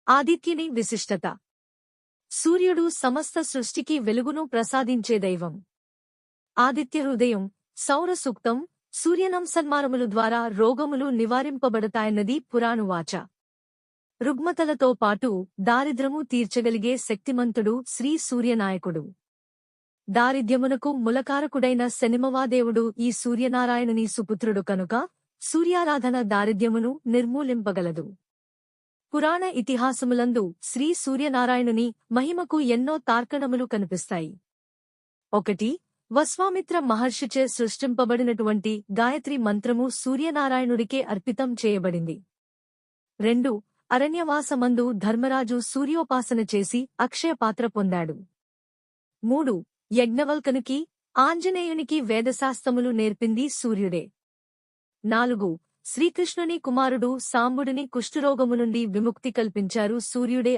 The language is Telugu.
ఆదిత్యుని విశిష్టత. సూర్యుడు సమస్త సృష్టికి వెలుగును ప్రసాదించే దైవం. ఆదిత్య హృదయం, సౌర సూక్తం, సూర్యనమస్కారములు ద్వారా రోగములు నివారింపబడతాయన్నది పురాణవాచ. రుగ్మతలతో పాటు దారిద్ర్యము తీర్చగలిగే శక్తిమంతుడు శ్రీ సూర్యనాయకుడు. దారిద్ర్యమునకు మూలకారకుడైన శనిమహాదేవుడు ఈ సూర్యనారాయణుని సుపుత్రుడు కనుక సూర్యారాధన దారిద్ర్యమును నిర్మూలింపగలదు. పురాణ ఇతిహాసములందు శ్రీ సూర్యనారాయణుని మహిమకు ఎన్నో తార్కణములు కనిపిస్తాయి. 1. వస్వామిత్ర మహర్షిచే సృష్టింపబడినటువంటి గాయత్రి మంత్రము సూర్యనారాయణుడికే అర్పితం చేయబడింది. 2. అరణ్యవాసమందు ధర్మరాజు సూర్యోపాసన చేసి అక్షయపాత్ర పొందాడు. 3. యజ్ఞవల్కనుకి, ఆంజనేయునికి వేదశాస్త్రములు నేర్పింది సూర్యుడే. 4. శ్రీకృష్ణుని కుమారుడు సాంబుడిని కుష్ఠరోగము నుండి విముక్తి కల్పించారు సూర్యుడే.